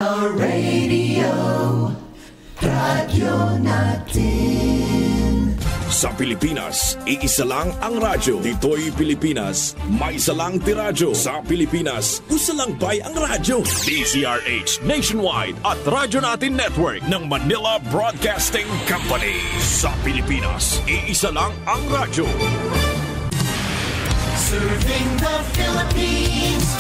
Radio, radyo natin. Sa Pilipinas, iisa lang ang radyo. Dito'y Pilipinas, may isa lang tiradyo. Sa Pilipinas, usalangbay ang radyo. DZRH Nationwide at Radyo Natin Network ng Manila Broadcasting Company. Sa Pilipinas, iisa lang ang radyo. Serving the Philippines,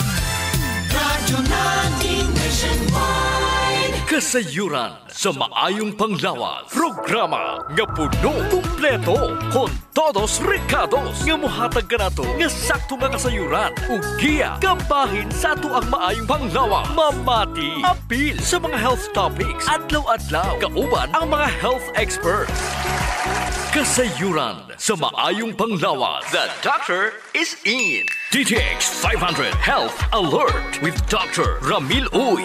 radyo natin nationwide. Kasayuran sa maayong panglawas. Programa nga puno, kumpleto, con todos recados. Nga muhatag ka na to, nga sakto nga kasayuran. Ugiya, kabahin sa ato ang maayong panglawas. Mamati, apil sa mga health topics. Adlaw-adlaw, kauban ang mga health experts. Kasayuran sa maayong panglawas. The doctor is in. DTX 500 Health Alert with Dr. Ramil Uy.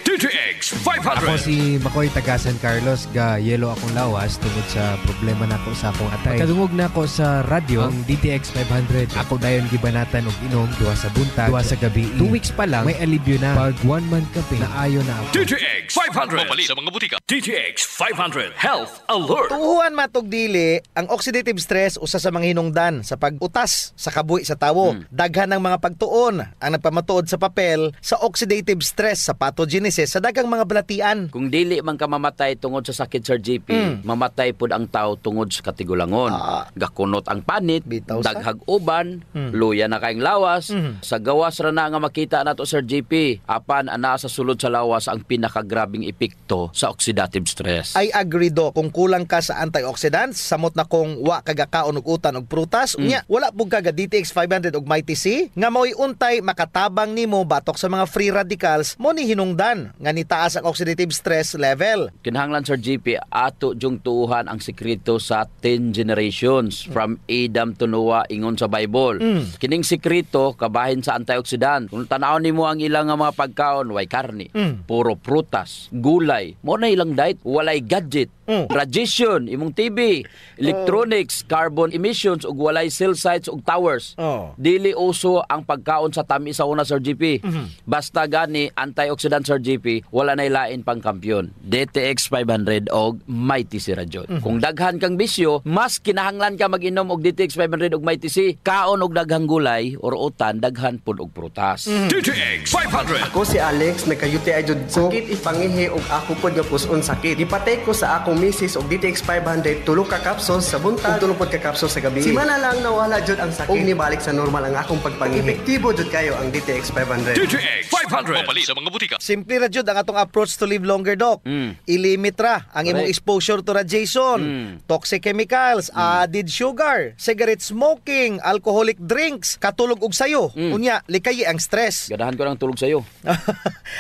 DTX 500. Ako si Makoy taga San Carlos, ga yelo akong lawas tungod sa problema nako sa akong atay. Kadungog na ako sa radyo ang DTX 500. Ako dayon gibanatan og inom duha sa buntag, duha sa gabi. 2 weeks pa lang may alibyo na. Pag 1 month ka na ayo na ako. DTX 500. Mapali sa mga butika. DTX 500 Health Alert. Tuhuan matog dili ang oxidative stress usa sa mga hinungdan sa pag-utas sa kabuhi sa tawo. Daghan ng mga pagtuon ang nagpamatuod sa papel sa oxidative stress sa pathogenesis sa daghang mga balatian. Kung dili man ka mamatay tungod sa sakit, Sir GP, mamatay pud ang tao tungod sa katigulangon. Gakunot ang panit, daghag uban, luya na kaayong lawas. Sa gawas ra na nga makita nato, Sir GP, apan ana sa sulod sa lawas ang pinakagrabing epekto sa oxidative stress. I agree do. Kung kulang ka sa antioxidants, samot na kung wa kagakaon og utan og prutas, unya wala pug kaga DTX 500 og Mighty C nga mao'y untay makatabang nimo batok sa mga free radicals mo ni hinungdan nga nitaas ang oxidative stress level. Kinahanglan, Sir GP, ato jung tuuhan ang sekreto sa 10 generations from Adam to Noah ingon sa Bible. Kining sekreto kabahin sa antioxidant. Kung tan-awon nimo ang ilang mga pagkaon, way karne, puro prutas, gulay, mo na ilang diet, walay gadget, radiation, imong TV, electronics, carbon emissions ug walay cell sites ug towers. Dili uso ang pagkaon sa tamis sa una, Sir GP. Basta gani antioxidant, Sir GP, wala nay lain pang kampyon. DTX 500 og Mighty C ra jud. Kung daghan kang bisyo, mas kinahanglan ka mag-inom og DTX 500 og Mighty C. Kaon og daghang gulay or utan, daghan pud og prutas. DTX 500. Ako si Alex, nagka-UTI jud ko. Sakit ipangihi og ako pod nga puson sakit. Gipatay ko sa akong misis og DTX 500 tulo ka capsules sa buntag, tulo pod ka capsules sa gabi. Simana lang nawala jud ang sakit. Og nibalik sa normal ang akong pagpangihi. Epektibo jud kayo ang DTX 500. DTX 500. Mapali sa mga butika. Simple ra jud ang atong approach to live longer, Doc. I-limit ra ang imong exposure to radiation, toxic chemicals, added sugar, cigarette smoking, alcoholic drinks, katulog og sayo. Unya, likayi ang stress. Gadahan ko ng tulog sayo.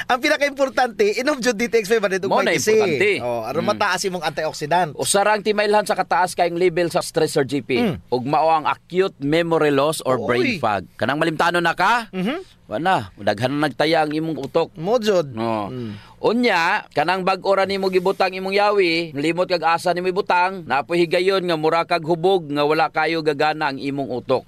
Ang pinaka-importante, inom jud DTX 500 ug Mighty C. Aron mataas imong antioxidant. Usarang timailhan sa kataas kayong level sa stress, Sir GP. Ug mao ang acute memory loss or brain fog. Kanang malimtanon na ka? Wala, daghan na nagtaya ang imong utok. Mo jud. Unya, kanang bag-o ra nimo gibutang imong yawi, limot kag asa nimo ibutang, napoy higayon nga mura kag hubog nga wala kayo gagana ang imong utok.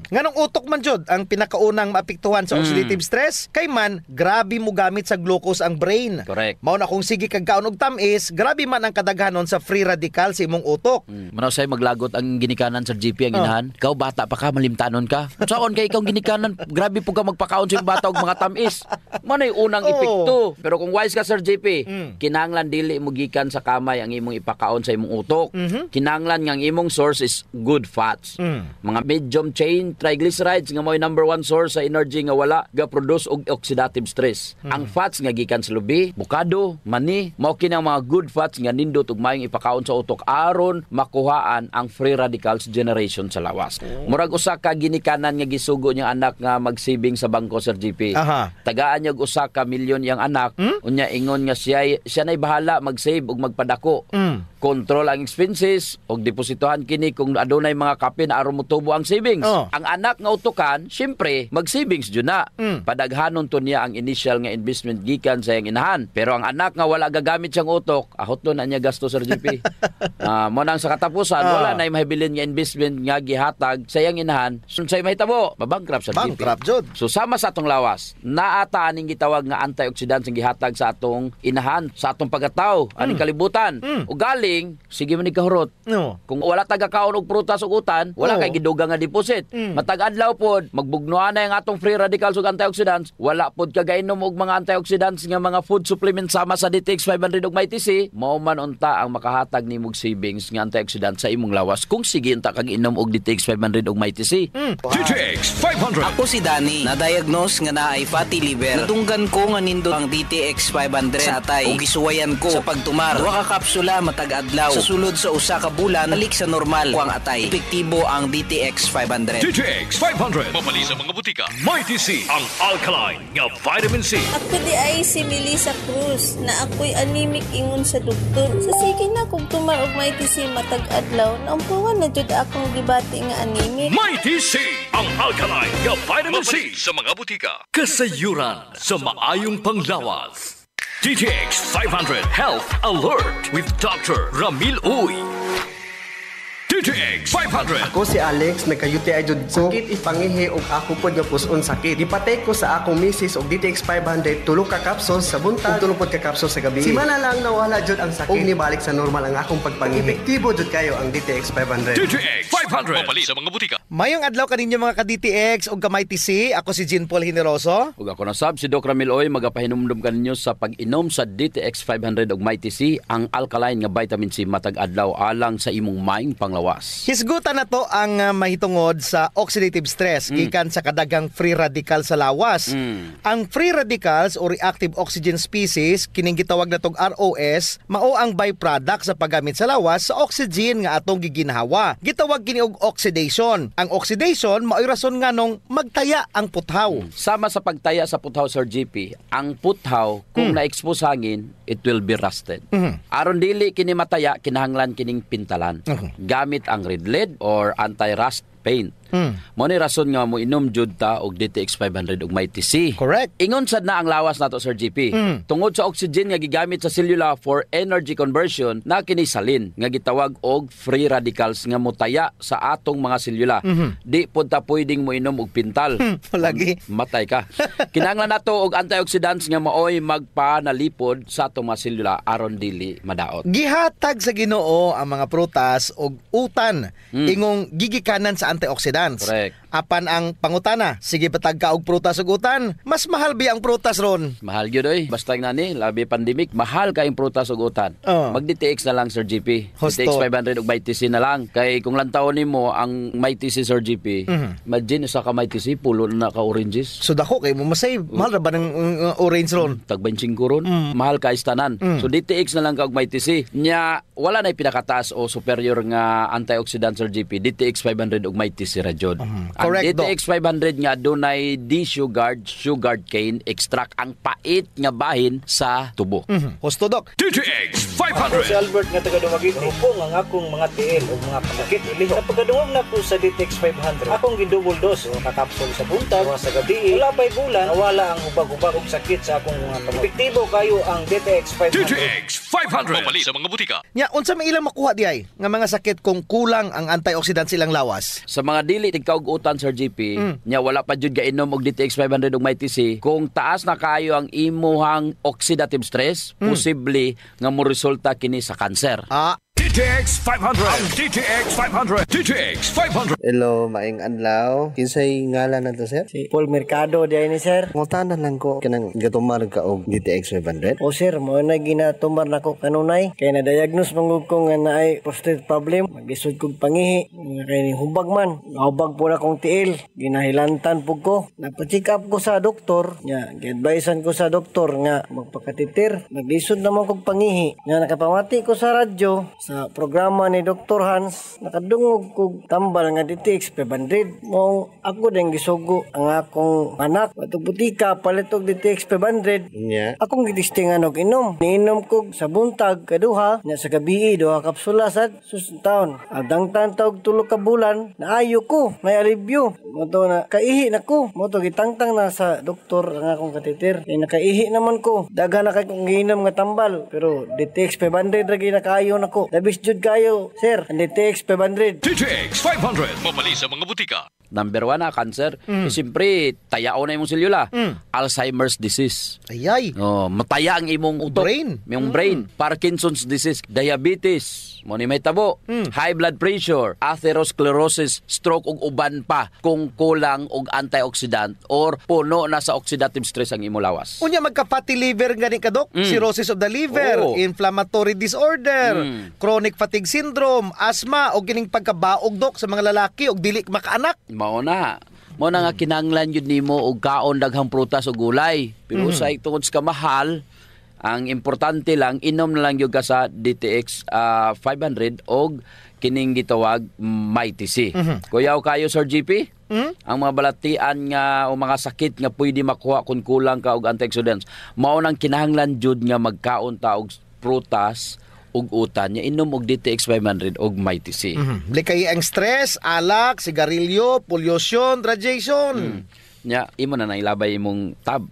Nganong utok man jud ang pinakaunang maapektuhan sa oxidative stress, kay man grabe mo gamit sa glucose ang brain. Correct. Mao na kung sige kag kaon og tamis, grabe man ang kadaghanon sa free radical sa imong utok. Manaw say maglagot ang ginikanan, Sir GP, ang inahan. Ikaw bata pa ka, malimtanon ka. Saon kay ikaw ginikanan, grabe po ka magpakaon sa bata og mga tamis. Manay unang epekto. Pero kung wise ka, Sir JP, kinahanglan dili mo gikan sa kamay ang imong ipakaon sa imong utok. Kinahanglan nga ang imong source is good fats. Mga medium chain triglycerides nga mo'y number 1 source sa energy nga wala ga-produce og oxidative stress. Ang fats nga gikan sa lubi, bukado, mani, mao kini ang mga good fats nga nindot ug maayong ipakaon sa utok aron makuhaan ang free radicals generation sa lawas. Murag usa ka ginikanan nga gisugo niyang anak nga magsibing sa bangko, Sir JP. Tagaan niya og usa ka milyon yang anak. Unya ingon nga siya nay bahala mag-save ug magpadako. control ang expenses og depositohan kini kung adunay mga kape na aron motubo ang savings. Ang anak nga utukan, syempre mag-savings jud na. Padaghanon to niya ang initial nga investment gikan sa iyang inahan. Pero ang anak nga wala gagamit siyang utok, ahot na niya gasto sa RGP. Mo nang sa katapusan wala na mahibilin nga investment nga gihatag sa iyang inahan. Unsay mahitabo? Mabankrupt sa RGP. Bankrupt jud. So sama sa atong lawas, naata aning gitawag nga antioxidants ang gihatag sa atong inahan, sa atong pagkatao, aning kalibutan. O galing, sige man ni kahurot. No. Kung wala taga-kaon og prutas ug utan, wala kay gidugang nga deposit. Matag adlaw pod, magbugnuan na ang atong free radicals ug antioxidants, wala pod kagainom og mga antioxidants nga mga food supplements sama sa DTX 500 ug MyTC, mao man unta ang makahatag nimog savings nga antioxidants sa imong lawas kung sige unta kag inom og DTX 500 ug MyTC. DTX 500. Ako si Danny, na-diagnose nga naay fatty liver. Natunggan ko nga nindo ang DTX 500 sa atay ug gisuwayan ko sa pagtumar. Duha ka kapsula matag adlaw. Sa sulod sa usa ka bulan, balik sa normal ko ang atay. Epektibo ang DTX 500. DTX 500. Mabali sa mga butika. MyTC, ang alkaline nga vitamin C. Ako di ay si Melissa Cruz na ako'y anemic ingon sa doktor. Sa sige na kung tumar og MyTC matag adlaw, naumpuan na jud akong gibati nga anemic. MyTC, ang alkaline nga vitamin C sa mga butika. Kasayuran sa maayong panglawas. DTX 500 Health Alert with Dr. Ramil Uy. DTX 500. Ako si Alex, nagka-UTI jud ko. Sakit ipangihi og ako pod nga puson sakit. Gipatay ko sa akong misis og DTX 500 tulo ka capsules sa buntag, tulo pod ka capsules sa gabi. Simana lang nawala jud ang sakit. Og nibalik sa normal ang akong pagpangihi. Epektibo jud kayo ang DTX 500. DTX 500. Mabali sa mga butika. Mayong adlaw kaninyo mga ka-DTX ug ka-MyTC. Ako si Jean Paul Generoso. Ug ako na sab si Doc Ramil Oy, magapahinumdum kaninyo sa pag-inom sa DTX 500 ug MyTC, ang alkaline nga vitamin C matag adlaw alang sa imong maayong panglawas. Hisgutan na to ang mahitungod sa oxidative stress gikan sa kadagang free radical sa lawas. Ang free radicals o reactive oxygen species, kining gitawag na tong ROS, mao ang byproduct sa paggamit sa lawas sa oxygen nga atong giginhawa. Gitawag kini og oxidation. Ang oxidation mao'y rason nga nung magtaya ang puthaw. Sama sa pagtaya sa puthaw, Sir GP, ang puthaw kung na-expose hangin, it will be rusted. Aron dili kini mataya, kinahanglan kining pintalan. Gamit ang red lead or anti-rust paint. Mo ni rason nga mo inom jud ta og DTX 500 ug MyTC. Correct. Ingon sad na ang lawas nato, Sir GP. Tungod sa oxygen nga gigamit sa selula for energy conversion, na kini salin nga gitawag og free radicals nga motaya sa atong mga selula. Di pod ta pwedeng mo inom og pintal. Lagi matay ka. Kinahanglan nato og antioxidants nga maoy magpanalipod sa atong mga selula aron dili madaot. gihatag sa Ginoo ang mga prutas ug utan ingong gigikanan sa antioxidants. Correct. Apan ang pangutana, sige patag ka og prutas ug utan, mas mahal bi ang prutas ron. Mahal gyud oy, basta ngani labi pandemic, mahal kay prutas ug utan. Mag DTX na lang, Sir GP. Husto. DTX 500 ug MyTC na lang. Kay kung lantawon nimo ang MyTC, Sir GP, imagine sa ka MyTC pulo na ka oranges. So dako kay mo masay, mahal ra ba ng orange ron? Tag 25 ron, mahal ka istanan. So DTX na lang ka og MyTC. Nya wala na pinakataas o superior nga antioxidant, Sir GP. DTX 500 ug MyTC ra jud. Ang Correct, DTX 500 nga dunay sugared cane extract, ang pait nga bahin sa tubo. Husto, Dok. DTX Ako si 500. Albert nga taga Dumaguete. Hupong ang akong mga tiil o mga pasakit iliho. Sa pagkadungog na po sa DTX 500, akong gidouble dose o kakapsol sa buntag, o sa gabi. Wala pa'y bulan, nawala ang hubag-hubag og sakit sa akong mga kamot. Epektibo kayo ang DTX 500. DTX 500. Mabali sa mga butika. Nya unsa may ilang makuha di ay nga mga sakit kung kulang ang antioxidants silang lawas? Sa mga dili tigkaog utan, Sir GP, nya wala pa jud gainom og DTX 500 ug MyTC, kung taas na kayo ang imuhang oxidative stress, posible nga mo resulta kini sa kanser. DTX 500. Ang DTX 500. DTX 500. Hello, maing adlaw. Kinsay ngalan na to, sir? Si Paul Mercado di ay ni sir. Ngutanan lang ko kanang gatumar ka og DTX 500. O sir, mo na ginatumar na ko kanunay. Kaya na-diagnose mangug ko nga naay prostate problem. Mag-isod kong pangihi. Nga kaya ni hubag man. Hubag po na kong tiil. Ginahilantan po ko. Napacheck up ko sa doktor. Nga, gi-advisean ko sa doktor nga magpakatitir. Nag-isod naman kong pangihi. Nga nakapamati ko sa radyo sa sa programa ni Dr. Hans, nakadungog kog tambal nga DTX 500. Mong ako din gisugo ang akong anak. Matong butika, palit og DTX 500. Nya. Akong gitistingan og inom. Niinom kog sa buntag, kaduha, nya sa gabi, duha kapsula sad susuntaon. Agdangtan tawag 3 ka bulan, naayo ko, may alibyo. Moto na, kaihi na ko. Moto, gitangtang na sa doktor ang akong kateter. Kaya nakaihi naman ko. Daghan na kay kong giinom nga tambal. Pero DTX 500 lagi na kaayo na ko. Labis jud kayo, sir. Ang DTX 500. DTX 500. Mabali sa mga butika. Number 1 na, cancer. Siyempre, tayao na imong selula. Alzheimer's disease. Ayay. Oh, mataya ang imong utok. Brain. Yung brain. Parkinson's disease. Diabetes. Mo ni may tabo. High blood pressure. Atherosclerosis. Stroke ug uban pa. Kung kulang og antioxidant or puno na sa oxidative stress ang imo lawas. Unya magka-fatty liver gani ka, Dok. Cirrhosis of the liver, Oo. inflammatory disorder, chronic fatigue syndrome, asthma o gining pagkabaog, Dok, sa mga lalaki og dili makaanak. Mao na. Mo na nga kinahanglan yun nimo og kaon daghang prutas o gulay. Pero sa tungod sa kamahal, ang importante lang inom na lang gyud ka sa DTX 500 og kining gitawag Mighty C. Kuyaw kayo Sir GP? Ang mga balatian nga o mga sakit nga pwede makuha kung kulang ka og antioxidants. Mao nang kinahanglan jud nga magkaon ta og prutas ug utan nya inom og DTX 500 og Mighty C. Likay ang stress, alak, sigarilyo, pollution, radiation. Nya imo na nailabay imong tab.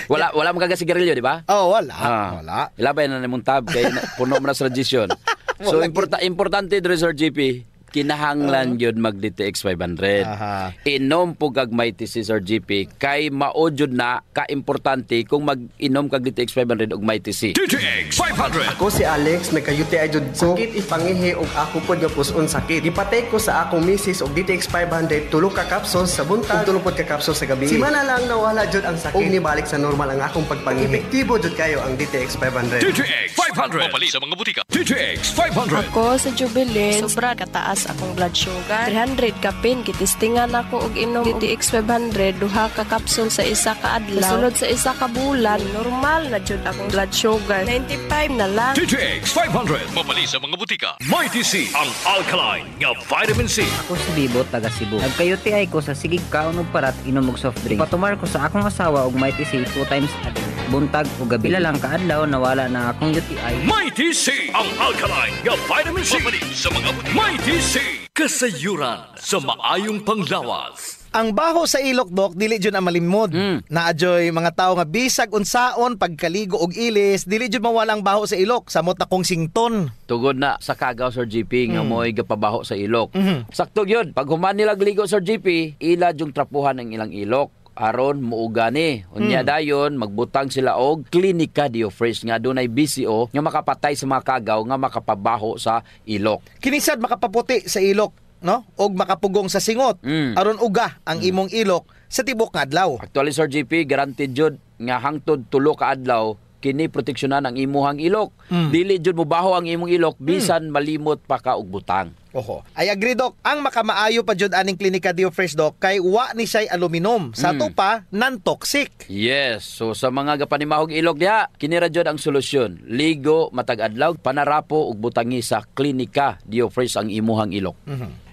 wala mo kaga sigarilyo, di ba? Oh, wala. Ilabay na nimong tab kay puno mo na sa radiation. So importante dre Sir GP, kinahanglan yun mag DTX 500. Inom po kag Mighty C Sir GP kay mao jud na ka-importante kung mag-inom kag DTX 500 og Mighty C. DTX 500. Ako si Alex, nagka-UTI jud ko. Sakit ipangihi og ako pod nga puson sakit. Gipatay ko sa akong misis og DTX 500 tulo ka capsules sa buntag, tulo pod ka capsules sa gabi. Simana lang nawala jud ang sakit. Og nibalik sa normal ang akong pagpangihi. Epektibo jud kayo ang DTX 500. DTX 500. Mabali sa mga butika. DTX 500. Ako sa Jubilin, sobra kataas akong blood sugar. 300 kapin, kitistingan ako og inom DTX 500, duha ka capsule sa isa ka adlaw. Sulod sa isa ka bulan, normal na jud akong blood sugar. 95 na lang. DTX 500. Mabali sa mga butika. Mighty C, ang alkaline nga vitamin C. Ako si Bibo, taga Cebu. Nagka-UTI ko sa sigig kaon og parat inom og soft drink. Patumar ko sa akong asawa og Mighty C 2 times a day. Buntag o gabi. Pila lang kaadlaw nawala na akong UTI. Mighty C, ang alkaline nga vitamin C. Mabali sa mga butika. Mighty C. Kasayuran sa maayong panglawas. Ang baho sa ilok, Dok, dili jud ang malimod. Naadyoy mga tao nga bisag unsaon pagkaligo og ilis, dili jud mawala ang baho sa ilok, samot na kong sington. Tugod na sa kagaw Sir GP nga mo'y gapabaho sa ilok. Sakto yun. Pag human nilag ligo Sir GP, ila yung trapuhan ang ilang ilok. Aron muugani. Unya dayon magbutang sila og Clinica Diofresh nga dunay BCO nga makapatay sa mga kagaw nga makapabaho sa ilok. Kinisad makapaputi sa ilok, no? Og makapugong sa singot. Aron uga ang imong ilok sa tibok nga adlaw. Actually Sir GP, guaranteed jud nga hangtod 3 ka adlaw kini proteksyonan ang imuhang ilok. Dili jud mobaho ang imong ilok bisan malimot pa ka og butang. Oho. I agree, Dok. Ang makamaayo pa jud aning Clinica Diofresh, Dok, kay wa ni siya'y aluminum. Sa to pa, non-toxic. Yes. So sa mga gapanimahog ilok diha, kini ra jud ang solusyon. Ligo matag adlaw, panarapo ug butangi sa Clinica Diofresh ang imuhang ilok.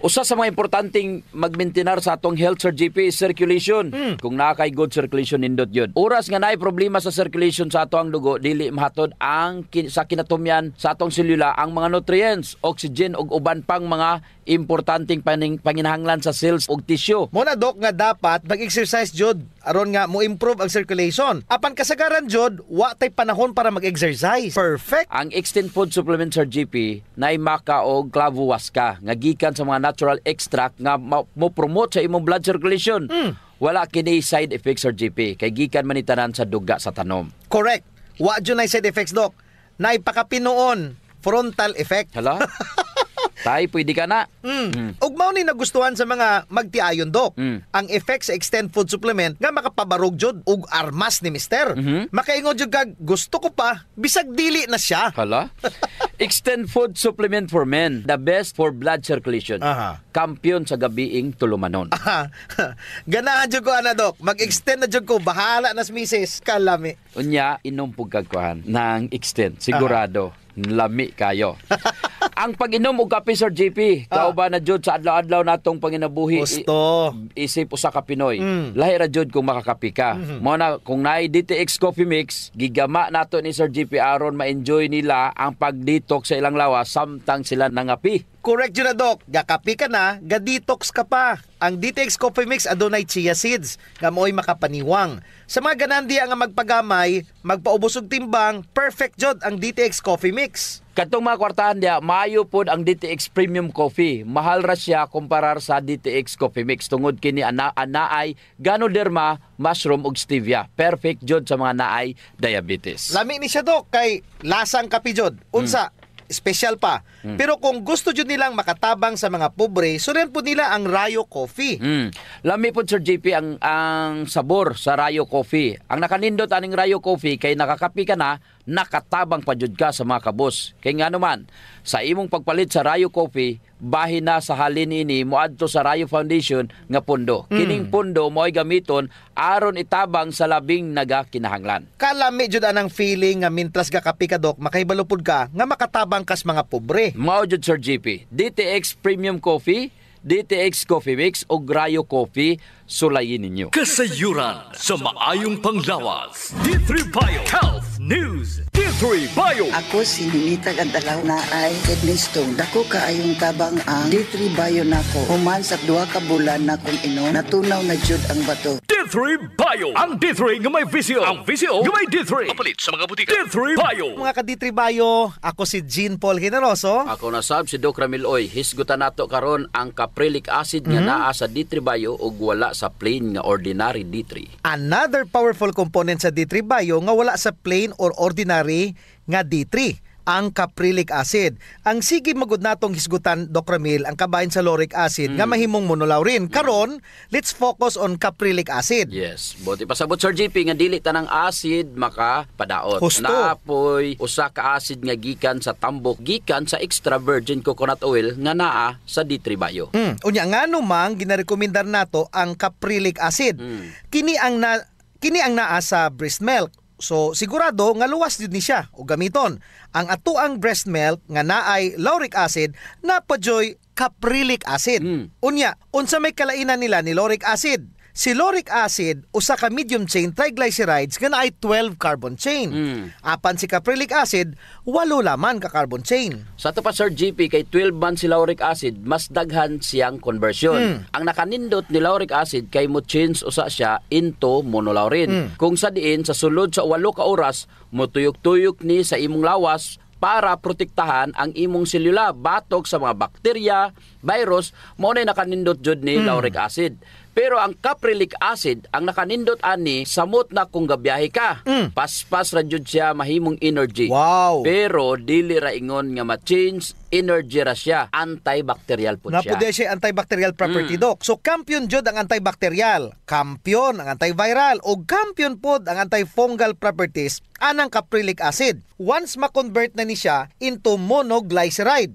Usa sa mga importanteng magmaintenar sa atong health Sir GP is circulation. Kung naa kay good circulation nindot yun. Oras nga naay problema sa circulation sa atong dugo, dili mahatod ang sa kinatumyan sa atong selula ang mga nutrients, oxygen ug uban pang mga importanteng panginahanglan sa cells ug tissue. Muna, Dok, nga dapat mag-exercise jud aron nga mo improve ang circulation. Apan kasagaran jud, wa tay panahon para mag-exercise. Perfect. Ang Extend Food Supplement Sir GP naay maka og clavuasca nga gikan sa mga natural extract nga mo promote sa imong blood circulation. Wala kini side effects Sir GP kay gikan man itanan sa duga sa tanom. Correct. Wa jud nay side effects, Dok. Nay pakapinoon frontal effect. Hala? Tay, pwede ka na. Ug mao ni nagustuhan sa mga magtiayon, Dok. Ang effect sa Extend Food Supplement nga makapabarog jud ug armas ni Mister. Makaingon jud kag gusto ko pa bisag dili na siya. Hala? Extend food supplement for men. The best for blood circulation. Aha. Kampiyon sa gabiing tulumanon. Ganahan jud ko ana dok. Mag-extend na jud ko. Bahala na sa misis. Kalami. Unya, inom pug kagkuhan ng extend. Sigurado. Lami kayo. Ang pag-inom og kape, Sir JP, kauban na jud sa adlaw-adlaw natong panginabuhi. Gusto. Isip usa ka Pinoy. Lahi ra jud kung makakapi ka. Mo na kung naay DTX Coffee Mix, gigama nato ni Sir JP aron ma-enjoy nila ang pag-detox sa ilang lawas samtang sila nangapi. Correct yun na, Dok. Gakapi ka na, ga-detox ka pa. Ang DTX Coffee Mix adunay chia seeds, nga mo'y makapaniwang. Sa mga ganandi nga magpagamay, magpaubos og timbang, perfect jod ang DTX Coffee Mix. Katong mga kwartahan dia, maayo pod ang DTX Premium Coffee. Mahal ra siya kumparar sa DTX Coffee Mix. Tungod kini anaay Ganoderma, mushroom ug stevia. Perfect jod sa mga naay diabetes. Lami ni siya, Dok, kay lasang kapi jod. Unsa? Special pa. Pero kung gusto jud nilang makatabang sa mga pobre, suren po nila ang Rayo Coffee. Lami po, Sir JP, ang sabor sa Rayo Coffee. Ang nakanindot aning Rayo Coffee kay nakakapi ka na, nakatabang pa jud ka sa mga kabos. Kay nga naman, sa imong pagpalit sa Rayo Coffee, bahin na sa halin ini moadto sa Rayo Foundation nga pundo. Kining pundo mo'y gamiton aron itabang sa labing nagakinahanglan. Kalami jud anang feeling nga mintras gakapi ka, Dok, makaibalupod ka nga makatabang kas mga pobre. Mao jud, Sir JP. DTX Premium Coffee, DTX Coffee Mix o Rayo Coffee, sulayin ninyo. Kasayuran sa maayong panglawas. D3 Bio Health News. D3 Bio. Ako si Ninita Gandalaw na ay kidney stone. Dako kaayong tabang ang D3 Bio nako. Human sa 2 ka bulan na kung inom, natunaw na jud ang bato. D3 Bio. Ang D3 nga may VCO. Ang VCO nga may D3. Kapalit sa mga butika. D3 Bio. Mga ka-D3 Bio, ako si Jean Paul Generoso. Ako na sab si Doc Ramil Oy. Hisgutan nato karon ang caprylic acid nga naa sa D3 Bio ug wala sa plain nga ordinary D3. Another powerful component sa D3 Bio nga wala sa plain or ordinary nga D3, ang caprylic acid. Ang sige magud natong hisgutan, Doc Ramil, ang kabahin sa lauric acid nga mahimong monolaurin. Karon, let's focus on caprylic acid. Yes. Buti pasabot, Sir JP, nga dili tanang acid makapadaot. Husto. Naapoy usa ka acid nga gikan sa tambok, gikan sa extra virgin coconut oil nga naa sa D3 Bio. Unya ngano mang ginarekomendar nato ang caprylic acid. Kini ang naa sa breast milk. So sigurado nga luwas jud ni siya o gamiton. Ang atuang breast milk nga naay lauric acid napajoy caprylic acid. Unya, unsa may kalainan nila ni lauric acid? Si lauric acid usa ka medium chain triglycerides nga naay 12 carbon chain. Apan si caprylic acid 8 laman ka carbon chain. Sa to pa, Sir JP, kay 12 man si lauric acid, mas daghan siyang conversion. Ang nakanindot ni lauric acid kay mo change usa siya into monolaurin. Kung sa diin sa sulod sa 8 ka oras motuyok-tuyok ni sa imong lawas para protektahan ang imong selula batok sa mga bakterya, virus, mao na nakanindot jud ni lauric acid. Pero ang caprylic acid, ang nakanindot ani, samot na kung gabiyahe ka. Paspas ra jud siya mahimong energy. Wow. Pero dili ra ingon nga ma-change energy ra siya. Antibacterial po siya. Napude siya antibacterial property, Doc. So kampiyon jud ang antibacterial, kampiyon ang antiviral, o kampiyon pod ang antifungal properties anang caprylic acid. Once ma-convert na ni siya into monoglyceride.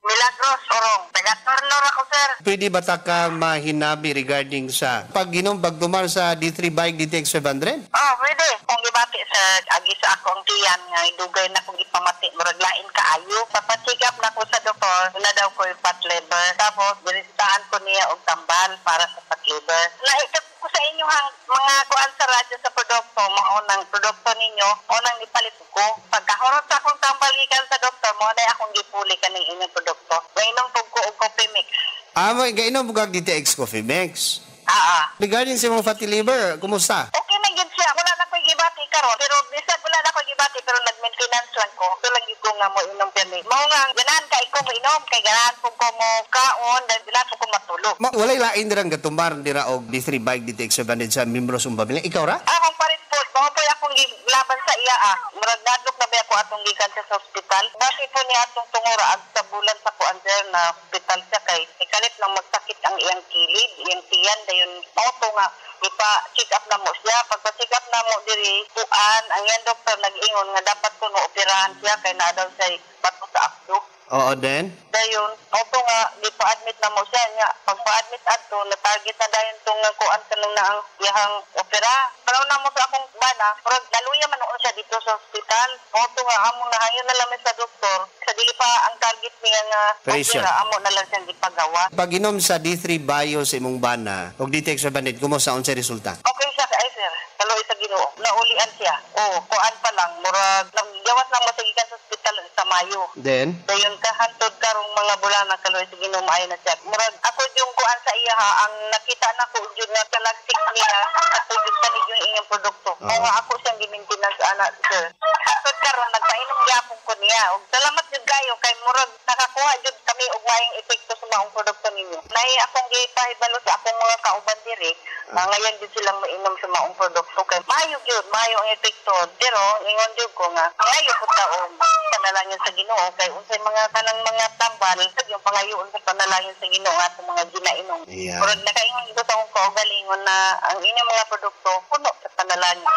Milagros Orong, taga-Tornor ako, sir. Pwede ba ta ka mahinabi regarding sa pag-inom, pagdumar sa D3 Bike DTX 500? Pwede. Kung gibati sa agi sa akong tiyan nga idugay na kung ipamati murag lain kaayo. Papatikap na ko sa doktor, na daw ko yung fat liver. Tapos binistaan ko niya og tambal para sa fat liver. Naikap ko sa inyo mga kuan sa radyo sa produkto, maunang produkto ninyo, unang ipalit ko. Pagkahurot sa akong tambal gikan sa doktor, mo na akong gipuli kaning inyong produkto. Gainom po ko og coffee mix. Gainom bugag DTX Coffee Mix. Regarding sa mga fatty liver, kumusta? Okay na gid siya. Wala na ko gibati karon, pero bisag wala na ko gibati pero nag-maintenance lang ko. So lang ko nga mo inom kani. Mao nga ganahan kay ko inom kay ganahan po ko mo kaon dahil ganahan po ko matulog. Walay lain dirang gatumbar dira og D3 Bike DTX 700 sa membro sa pamilya. Ikaw ra? Akong parit po. Mao po akong laban sa iya Murag nadlok na ba ako atong gikan sa hospital. Basi po ni atong tungura ag sa bulan sa kuan na hospital siya kay ikalit nang magsakit ang iyang kilid, iyang tiyan dayon mao to nga ipa-check up na mo siya. Pagpa-check up na mo diri, kuan, ang yan doktor nag-ingon nga dapat ko operahan siya kay na daw siya bato sa abdo. Oo, then? Dayon, auto nga, gipa-admit na mo siya niya. Pagpa-admit ato, na-target na dayon itong kuan kanang na ang iyahang opera. Pero na mo sa akong bana, pero naluya man ako siya dito sa hospital. Auto nga, amo na hangyo na lang sa doktor. Sa dili pa ang target niya nga opera, amo na lang siyang gipagawa. Pag inom sa D3 Bio sa imong bana, o DTX500, kumusta ang resulta? Okay siya kay sir. Kaloy sa Ginoo, naulian siya. Kuan pa lang, murag gawas lang masagikan sa hospital sa Mayo. Then? Dayon kahantod karong mga bulan na kaloy sa Ginoo maayo na siya. Murag ako yung kuan sa iya ha, ang nakita na ko jud nga talagsik niya ako jud sa yung inyong produkto. Kaya ako siyang gi-maintenance ana sir. Hantod karon nagpainom gyapon ko niya. Og salamat jud kayo kay murag nakakuha jud kami og maayong epekto sa maong produkto ninyo. Nay akong gipahibalo sa akong mga kauban diri, ngayon jud silang mainom sa maong produkto kay maayo jud, maayo ang epekto. Pero ingon jud ko nga maayo pud taon panalangin sa Ginoo kay unsay mga kanang mga tambal yung pangayoon sa panalangin sa Ginoo ato mga ginainom. Murag nakaingon jud akong kaugalingon na ang inyong mga produkto puno sa panalangin.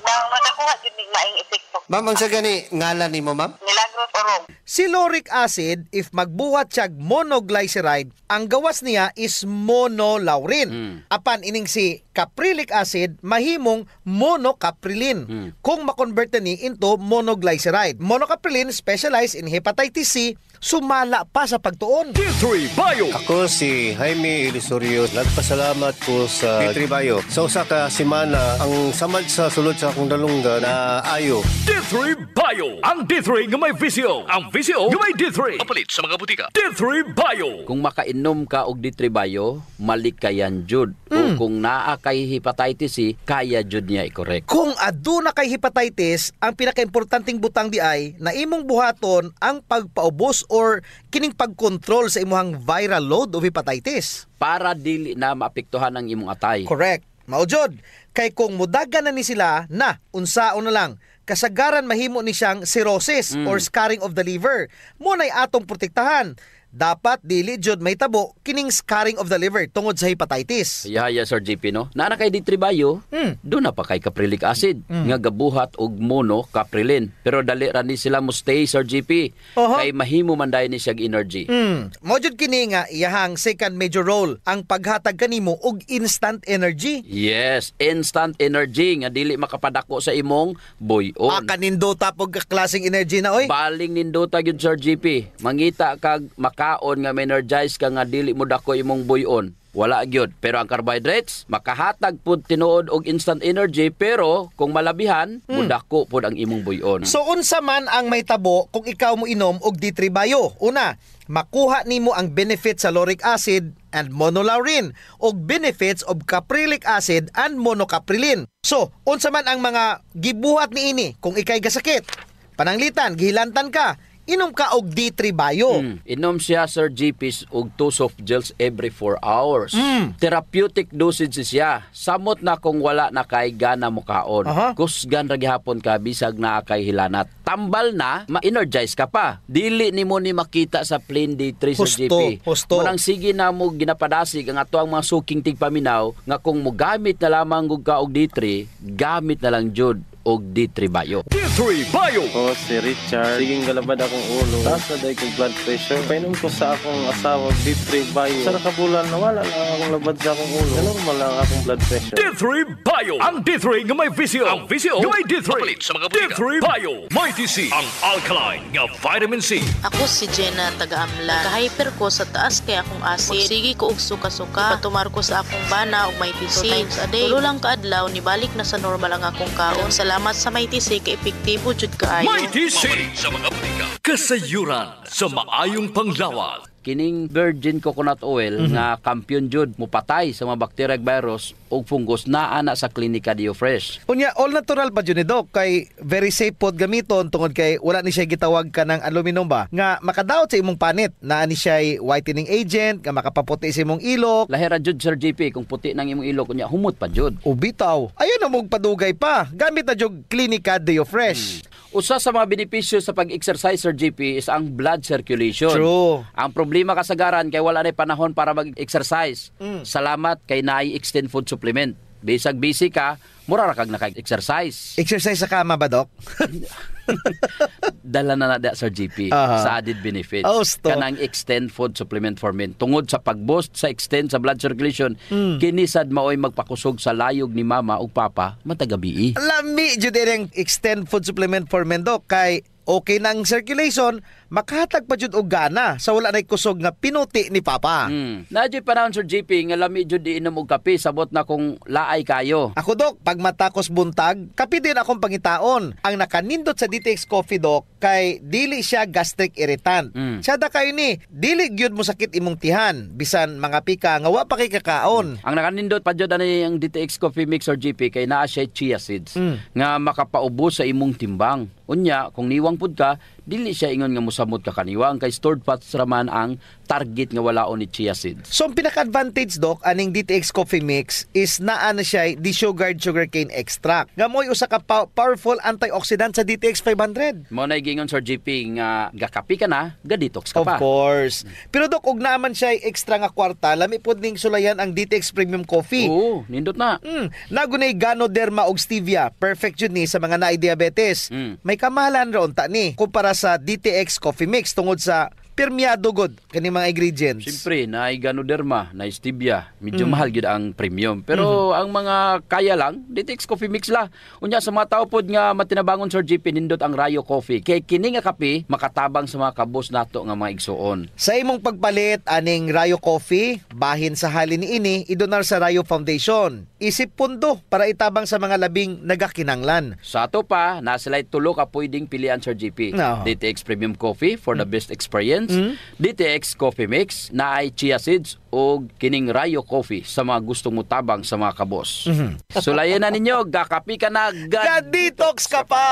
Nang makakuha jud ning maayong epekto. Ma'am, ang sa gani ngalan nimo, ma'am? Milagros Orong. Si lauric acid, if magbuhat siya monoglyceride, ang gawas niya is monolaurin. Apan ining si caprylic acid, mahimong monocaprilin. Kung makonvert ni into monoglyceride. Monocaprilin specialized in hepatitis C, sumala pa sa pagtuon. D3 Bio. Ako si Jaime Ilisorio. Nagpasalamat ko sa D3 Bio. Sa usa ka semana, ang samad sa sulod sa akong dalunggan na ayo. D3 Bio. Ang D3 nga may visyo. Ang visyo nga may D3. Papalit sa mga butika. D3 Bio. Kung makainom ka og D3 Bio, malikayan jud. O kung naa kay hepatitis C, kaya jud niya i-correct. Kung aduna kay hepatitis, ang pinakaimportanteng butang di ay na imong buhaton ang pagpaubos or kining pagkontrol sa imuhang viral load of hepatitis. Para dili na maapektuhan ang imong atay. Correct. Maujod. Kay kung mudagan na ni sila na unsaon na lang, kasagaran mahimo ni siyang cirrhosis or scarring of the liver. Munay atong protektahan. Dapat dili jud may tabo kining scarring of the liver tungod sa hepatitis. Yaya Sir JP no. Nana kay D3 Bio, doon na pa kay caprylic acid nga gabuhat og monocaprilin. Pero dali ra ni sila mo stay Sir JP. Kay mahimo man dayon ni siya energy. Mo jud kini nga iyahang second major role ang paghatag kanimo og instant energy. Yes, instant energy nga dili makapadako sa imong buyon. Kanindota pog klaseng energy na oy. Baling nindota gyud Sir JP. Mangita kag kaon nga energize ka nga dili mo dako imong buyon. Wala gyud. Pero ang carbohydrates makahatag pud tinuod og instant energy pero kung malabihan mudako pud ang imong buyon. So unsa man ang may tabo kung ikaw mo inom og D3 Bio? Una, makuha nimo ang benefits sa lauric acid and monolaurin og benefits of caprylic acid and monocaprilin. So unsa man ang mga gibuhat niini kung ikay gasakit? Pananglitan, gihilantan ka, inom ka og D3 Bio. Inom siya Sir GPs og 2 soft gels every 4 hours. Therapeutic dosage siya. Samot na kung wala na kay gana mo kaon. Kusgan ra gihapon ka bisag naa kay hilanat. Tambal na, ma-energize ka pa. Dili nimo ni makita sa plain D3 Sir GP. Munang sige na mo ginapadasig ang ato ang mga suking tigpaminaw nga kung mo gamit na lamang ka og D3, gamit na lang jud og D3 Bio. D3 Bio. Ako si Richard. Siging galabad akong ulo. Taas na dahil kong blood pressure. Painom ko sa akong asawa D3 Bio. Sa nakabulan, nawala lang akong labad sa akong ulo. Normal lang akong blood pressure. D3 Bio. Ang D3 nga may visyo. Ang visyo nga may D3. Papalit sa mga butika. D3 Bio. May TC. Ang alkaline nga vitamin C. Ako si Jenna taga-Amlan. Ka-hyper ko sa taas kay akong acid. Sige ko og suka-suka. Patumar ko sa akong bana og may TC. 2 times a day. Tulo lang kaadlaw ni balik na sa normal ang akong kaon. Salamat sa may TC kay epektibo jud kaayo. May TC sa mga butika. Kasayuran sa maayong panglawag. Kining virgin coconut oil nga kampiyon jud mupatay sa mga bacteria ug virus ug fungus naa na sa klinika Dio Fresh. Unya all natural pa jud ni Doc kay very safe pod gamiton tungod kay wala ni siya gitawag ka ng aluminum ba nga makadaot sa imong panit. Naa ni siya whitening agent nga makapaputi sa imong ilok. Lahira jud Sir JP kung puti nang imong ilok unya humot pa jud. Ubitaw. Ayon na mong padugay pa. Gamit na jud klinika Dio Fresh. Usa sa mga benepisyo sa pag-exercise, Sir JP, is ang blood circulation. True. Ang problema kasagaran kay wala na panahon para mag-exercise. Salamat kay naay extend food supplement. Bisag busy ka, mura ra kag naka-exercise. Exercise sa kama ba, Doc? Dala na nada, Sir JP, sa added benefits. Kanang extend food supplement for men. Tungod sa pag-boost sa extend sa blood circulation, kinisad maoy magpakusog sa layog ni mama o papa matagabi. Lami jud ang extend food supplement for men, Doc, kay okay nang circulation, makahatag pa jud og gana sa wala nay kusog nga pinuti ni papa. Nadyo panahon, Sir JP, nga lami jud iinom og kape, sabot na kung laay kayo. Ako, Doc, pag matakos buntag, kape din akong pangitaon. Ang nakanindot sa DTX Coffee, Doc, kay dili siya gastric irritant. Siya da kayo ni, dili gyud mo sakit imong tihan, bisan mga pika nga wa pa kay kakaon. Ang nakanindot pa jud ani ang DTX Coffee Mix, Sir JP, kay naa siya chia seeds nga makapaubos sa imong timbang. Unya, kung niwang pud ka, dili siya ingon nga musamot ka kaniwang, kay stored fats raman ang target nga walaon ni chia seeds. So ang pinaka-advantage, Doc, aning DTX Coffee Mix is naa na siya desugared sugarcane extract. Nga mo'y usa ka powerful antioxidant sa DTX 500. Mo na gingon, Sir JP, nga gakapi ka na, ga-detox ka pa. Of course. Pero, Doc, ug naaman siya extra nga kwarta, lami pud ning sulayan ang DTX Premium Coffee. Oo, nindot na. Nagunay Ganoderma og stevia. Perfect yun ni sa mga naay diabetes. May kamahalan ron ta ni kumpara sa DTX Coffee Mix tungod sa permiado god kani mga ingredients. Siyempre, naay Ganoderma, naay stevia, medyo mahal gyud ang premium. Pero ang mga kaya lang, DTX Coffee Mix la. Unya sa mga tao pod nga matinabangon, Sir JP, nindot ang Rayo Coffee. Kay kini nga kape makatabang sa mga kabos nato nga mga igsuon. Sa imong pagpalit aning Rayo Coffee, bahin sa halin niini idonar sa Rayo Foundation. Isip pundo para itabang sa mga labing nagakinanglan. Sa ato pa, nasilay tulo ka pwedeng pilian, Sir JP. DTX Premium Coffee for the best experience. DTX Coffee Mix na ay chia seeds o kining Rayo Coffee sa mga gustong mutabang sa mga kabos. Sulayan na ninyo, gakapi ka na, ga-detox ka pa!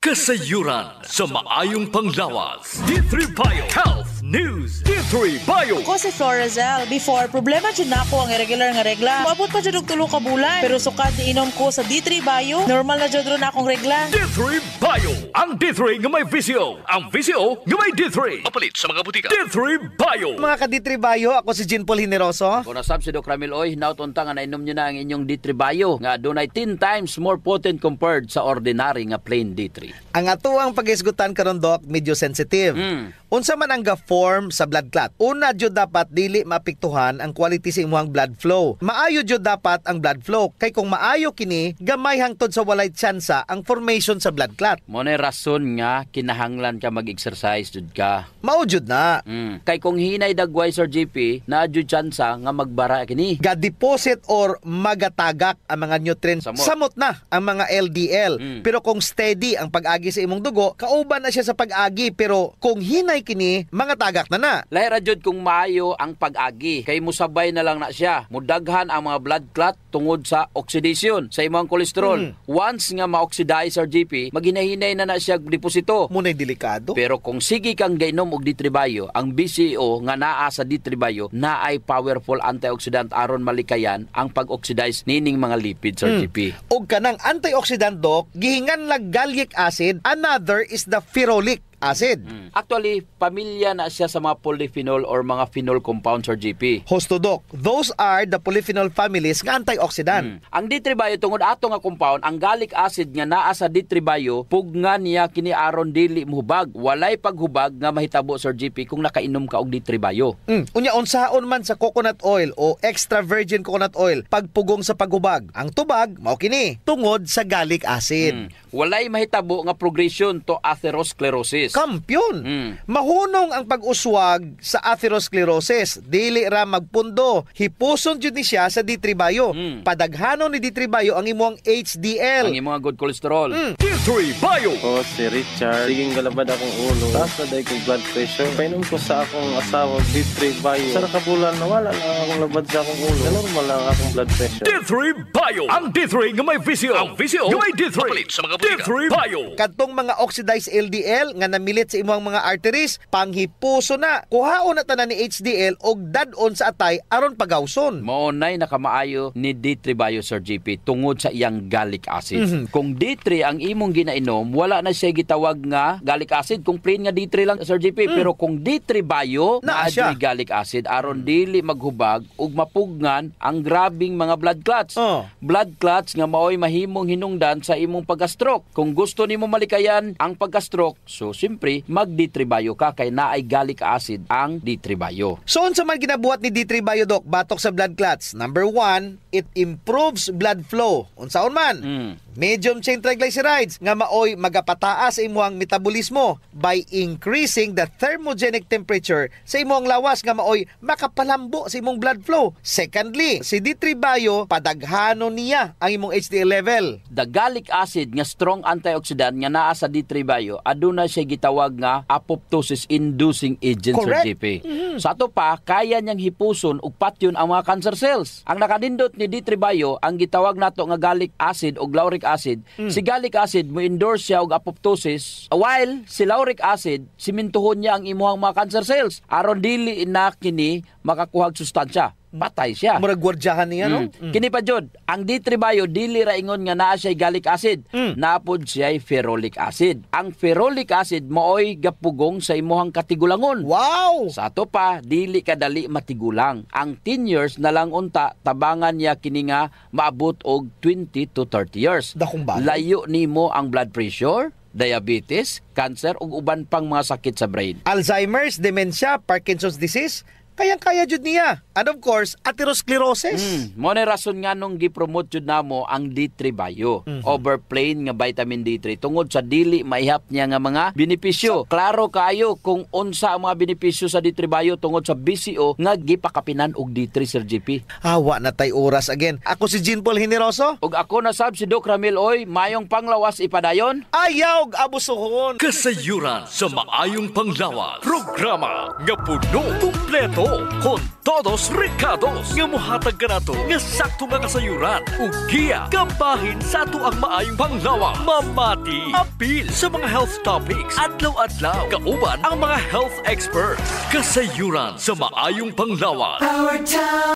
Kasayuran sa maayong panglawas. D3 Bio Health News. D3 Bio. Ako si Florazel. Before, problema dyan na ako ang irregular nga regla. Maabot pa dyan og 3 ka bulan. Pero sukat ni inom ko sa D3 Bio, normal na dyan ron akong regla. D3 Bio. Ang D3 nga may VCO. Ang VCO nga may D3. Mapalit sa mga butika. D3 Bio. Mga ka-D3 Bio, ako si Jean Paul Hineroso. Kung nasab si Doc Ramil Oy, nautunta nga nainom nyo na ang inyong D3 Bio nga dunay 10 times more potent compared sa ordinary nga plain D3. Ang atuang pag-isgutan karon, Doc, medyo sensitive. Unsa man ang ga-form sa blood clot? Una jud dapat dili maapektuhan ang quality sa imong blood flow. Maayo jud dapat ang blood flow kay kung maayo kini, gamay hangtod sa walay tsansa ang formation sa blood clot. Mo na rason nga kinahanglan ka mag-exercise jud ka. Mao jud na. Kay kung hinay dagway, Sir JP, na jud tsansa nga magbara kini. Ga-deposit or magatagak ang mga nutrients. Samot na ang mga LDL. Pero kung steady ang pag-agi sa imong dugo, kauban na siya sa pag-agi, pero kung hinay kini, mga tagak na. Lahira jud kung maayo ang pag-agi, kay musabay na lang na siya. Mudaghan ang mga blood clot tungod sa oxidation sa imong kolesterol. Once nga ma-oxidize, Sir JP, maghinay-hinay na siya deposito. Munay delikado. Pero kung sige kang gainom og D3 Bio, ang BCO nga naa sa D3 Bio na ay powerful antioxidant aron malikayan ang pag-oxidize nining mga lipids, Sir JP. Og kanang antioxidant, Doc, gihingan lang gallic acid. Another is the ferolic acid. Actually, pamilya na siya sa mga polyphenol or mga phenol compounds, or GP. Hosto, Doc, those are the polyphenol families nga antioxidant. Ang D3 Bio tungod ato nga compound, ang gallic acid nga naa sa D3 Bio, pugna niya kini aron dili mohubag. Walay paghubag nga mahitabo, Sir GP, kung nakainom ka og D3 Bio. Unya unsaon man sa coconut oil o extra virgin coconut oil pagpugong sa paghubag. Ang tubag mao kini tungod sa gallic acid. Walay mahitabo nga progression to atherosclerosis. Kampyon. Mahunong ang pag-uswag sa atherosclerosis. Dili ra magpundo. Hipuson jud ni siya sa D3 Bio. Padaghanon ni D3 Bio ang imong HDL. Ang imong good cholesterol. D3 Bio. O si Richard, siging galabad akong ulo. Taas na dahil kong blood pressure. Painom ko sa akong asawa D3 Bio. Sa nakabulan, nawala lang akong labad sa akong ulo. Normal lang akong blood pressure. D3 Bio. Ang D3 nga may VCO. Ang VCO nga may D3. Mapalit sa mga butika. D3 Bio. Kadtong mga oxidized LDL nga namilit sa imong mga arteries, panghipuso na. Kuhaon na tanan ni HDL og dadon sa atay aron pagawson. Maunay nakamaayo ni D3 Bio Sir GP tungod sa iyang gallic acid. Kung D3 ang imong ginainom, wala na siya gitawag nga gallic acid kung plain nga D3 lang Sir GP. Pero kung D3 Bio na adyo'y gallic acid aron dili maghubag ug mapugnan ang grabing mga blood clots. Blood clots nga maoy mahimong hinungdan sa imong pagka-stroke. Kung gusto nimo malikayan ang pagka-stroke, so simpre mag D3 Bio ka kay naay gallic acid ang D3 Bio. So unsa man ginabuhat ni D3 Bio Doc batok sa blood clots? Number 1, it improves blood flow. Unsaon man? Medium chain triglycerides nga maoy magapataas sa imong metabolismo by increasing the thermogenic temperature sa imong lawas nga maoy makapalambo sa imong blood flow. Secondly, si D3 Bio padaghano niya ang imong HDL level. The gallic acid nga strong antioxidant nga naa sa D3 Bio aduna siya gitawag nga apoptosis inducing agent Sir GP. Sa ato pa kaya niyang hipuson ug patyon ang mga cancer cells. Ang nakanindot ni D3 Bio ang gitawag nato nga gallic acid o lauric acid. Si gallic acid mo endorse siya og apoptosis while si lauric acid simintuhon niya ang imuhang mga cancer cells aron dili na kini makakuhag sustansya. Patay siya. Murag gwardyahan niya, no? Kini pa jud, ang D3 Bio dili ra ingon nga naa siya gallic acid. Naapod siya ferrolic acid. Ang ferrolic acid mooy gapugong sa imuhang katigulangon. Wow! Sa ato pa dili kadali matigulang. Ang 10 years na lang unta tabangan niya kini nga maabot og 20 to 30 years. Layo nimo ang blood pressure, diabetes, cancer ug uban pang mga sakit sa brain. Alzheimer's, dementia, Parkinson's disease, kayang-kaya jud niya. And of course, atherosclerosis. Mo na rason nga nung gipromote jud namo ang D3 Bio over plain nga vitamin D3 tungod sa dili maihap niya nga mga benepisyo. Klaro kayo kung unsa ang mga benepisyo sa D3 Bio tungod sa BCO nga gipakapinan og D3 Sir GP. Awa na tay oras again. Ako si Jean Paul Generoso. Ug ako na sab si Doc Ramil Oy, mayong panglawas ipadayon. Ayaw og abusohon. Kasayuran sa maayong panglawas. Programa nga puno kumpleto kon todos recados nga mohatag kanato nga sakto nga kasayuran ug giya kabahin sa ato ang maayong panglawas. Mamati apil sa mga health topics adlaw-adlaw kauban ang mga health experts. Kasayuran sa maayong panglawas.